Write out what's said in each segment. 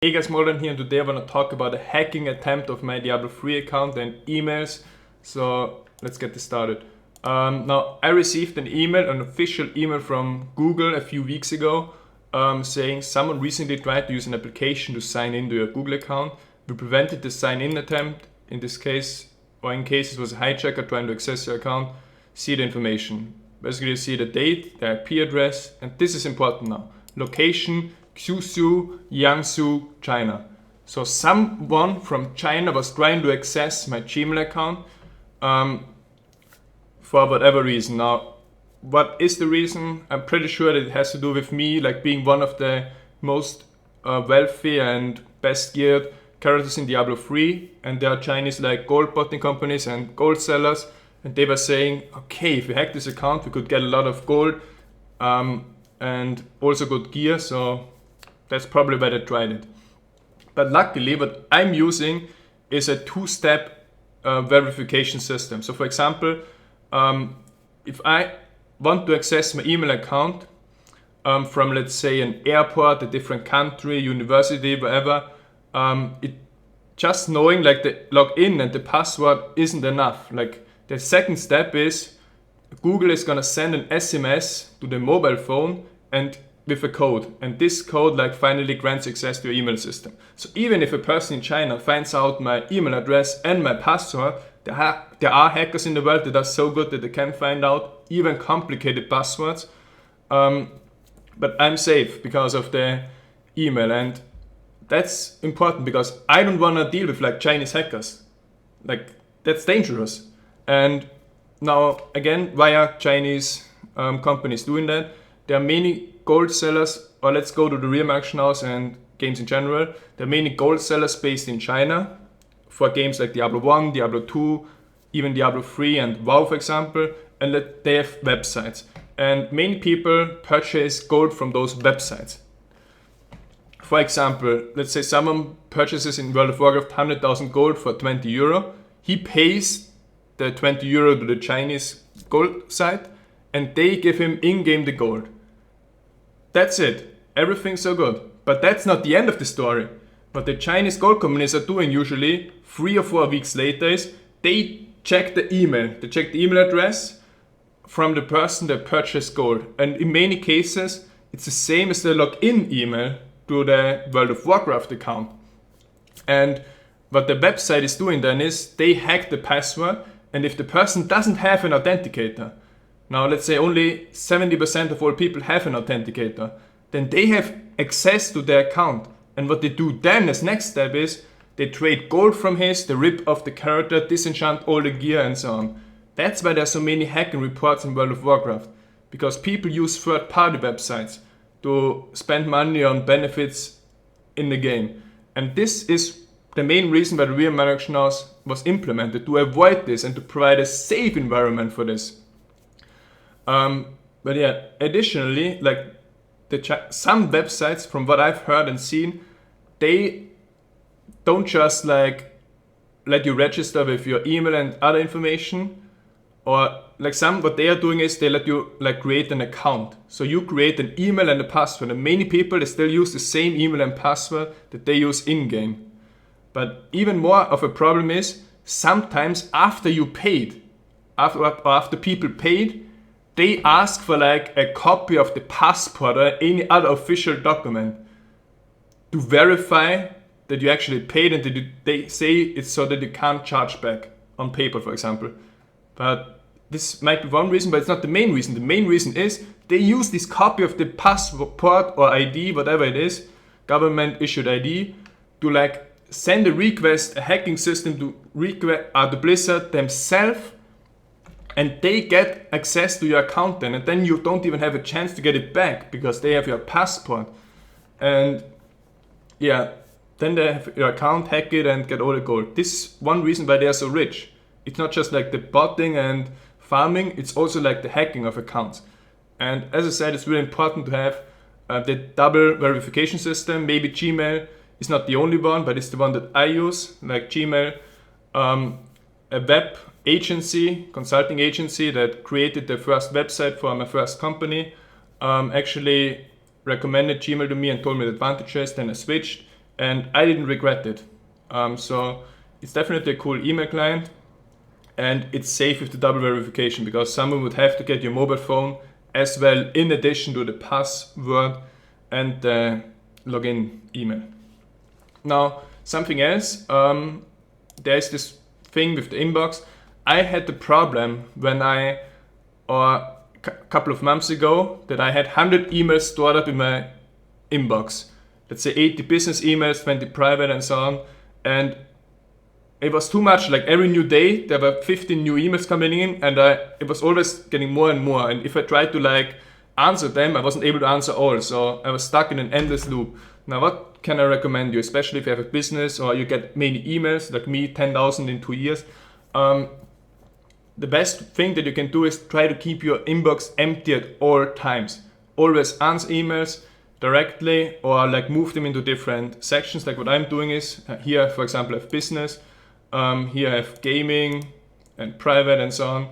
Hey guys, Morgan here, and today I want to talk about a hacking attempt of my Diablo 3 account and emails. So let's get this started. Now, I received an official email from Google a few weeks ago saying someone recently tried to use an application to sign into your Google account. We prevented the sign-in attempt in this case, or in case it was a hijacker trying to access your account. See the information. Basically, you see the date, the IP address, and this is important now. Location, Xuzhou, Jiangsu, China. So someone from China was trying to access my Gmail account for whatever reason. Now, what is the reason? I'm pretty sure that it has to do with me like being one of the most wealthy and best geared characters in Diablo 3, and there are Chinese like gold botting companies and gold sellers, and they were saying, okay, if we hack this account, we could get a lot of gold and also good gear. So that's probably why they tried it. But luckily, what I'm using is a two-step verification system. So for example, if I want to access my email account from, let's say, an airport, a different country, university, wherever, just knowing like the login and the password isn't enough. Like the second step is Google is gonna send an SMS to the mobile phone and with a code, and this code like finally grants access to your email system. So even if a person in China finds out my email address and my password, there are hackers in the world that are so good that they can find out even complicated passwords. But I'm safe because of the email, and that's important because I don't want to deal with like Chinese hackers. Like that's dangerous. And now again, why are Chinese companies doing that? There are many gold sellers, or let's go to the real action house and games in general. There are many gold sellers based in China for games like Diablo 1, Diablo 2, even Diablo 3 and WoW, for example, and they have websites. And many people purchase gold from those websites. For example, let's say someone purchases in World of Warcraft 100,000 gold for 20 euro. He pays the 20 euro to the Chinese gold site, and they give him in-game the gold. That's it. Everything's so good. But that's not the end of the story. What the Chinese gold companies are doing usually 3 or 4 weeks later is they check the email. They check the email address from the person that purchased gold. And in many cases, it's the same as the login email to the World of Warcraft account. And what the website is doing then is they hack the password, and if the person doesn't have an authenticator, now let's say only 70% of all people have an authenticator, then they have access to their account. And what they do then as next step is they trade gold from they rip off the character, disenchant all the gear and so on. That's why there's so many hacking reports in World of Warcraft, because people use third-party websites to spend money on benefits in the game. And this is the main reason why the real action house was implemented, to avoid this and to provide a safe environment for this. But yeah, additionally, like some websites, from what I've heard and seen, they don't just like let you register with your email and other information, or like what they are doing is they let you like create an account. So you create an email and a password, and many people they still use the same email and password that they use in game. But even more of a problem is sometimes after you paid, after people paid, they ask for like a copy of the passport or any other official document to verify that you actually paid, and they say it's so that you can't charge back on paper, for example. But this might be one reason, but it's not the main reason. The main reason is they use this copy of the passport or ID, whatever it is, government issued ID, to like send a request, a hacking system to request to Blizzard themselves, and they get access to your account then, and then you don't even have a chance to get it back because they have your passport. And yeah, then they have your account, hack it, and get all the gold. This is one reason why they are so rich. It's not just like the botting and farming, it's also like the hacking of accounts. And as I said, it's really important to have the double verification system. Maybe Gmail is not the only one, but it's the one that I use, like Gmail. A web agency, consulting agency that created the first website for my first company actually recommended Gmail to me and told me the advantages. Then I switched, and I didn't regret it. So it's definitely a cool email client, and it's safe with the double verification because someone would have to get your mobile phone as well in addition to the password and the login email. Now, something else, there's this thing with the inbox. I had the problem when a couple of months ago, that I had 100 emails stored up in my inbox. Let's say 80 business emails, 20 private and so on. And it was too much. Like every new day, there were 15 new emails coming in, and it was always getting more and more. And if I tried to like answer them, I wasn't able to answer all. So I was stuck in an endless loop. Now, what can I recommend you, especially if you have a business or you get many emails, like me, 10,000 in 2 years? The best thing that you can do is try to keep your inbox empty at all times. Always answer emails directly or like move them into different sections. Like what I'm doing is here, for example, I have business. Here I have gaming and private and so on,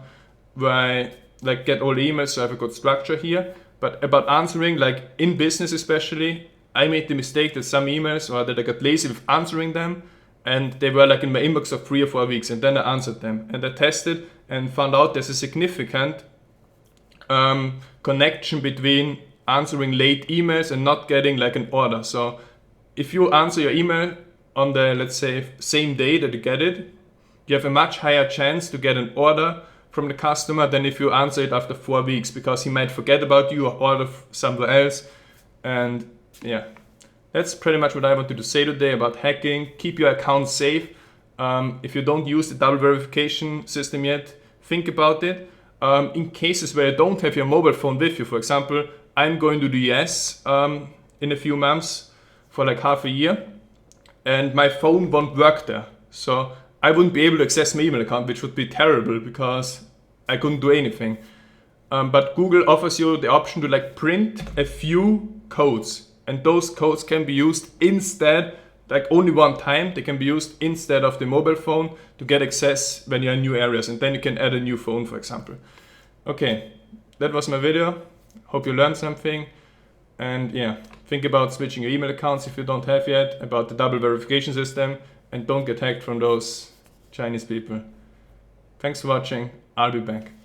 where I like get all the emails, so I have a good structure here. But about answering, like in business especially, I made the mistake that some emails, or that I got lazy with answering them, and they were like in my inbox of 3 or 4 weeks, and then I answered them. And I tested and found out there's a significant connection between answering late emails and not getting like an order. So if you answer your email on the, let's say, same day that you get it, you have a much higher chance to get an order from the customer than if you answer it after 4 weeks, because he might forget about you or order somewhere else. And yeah, that's pretty much what I wanted to say today about hacking. Keep your account safe. If you don't use the double verification system yet, think about it. In cases where you don't have your mobile phone with you, for example, I'm going to the US in a few months for like half a year, and my phone won't work there. So I wouldn't be able to access my email account, which would be terrible because I couldn't do anything. But Google offers you the option to like print a few codes, and those codes can be used instead, like only one time. They can be used instead of the mobile phone to get access when you're in new areas, and then you can add a new phone, for example. Okay, that was my video. Hope you learned something. And yeah, think about switching your email accounts if you don't have yet, about the double verification system, and don't get hacked from those Chinese people. Thanks for watching. I'll be back.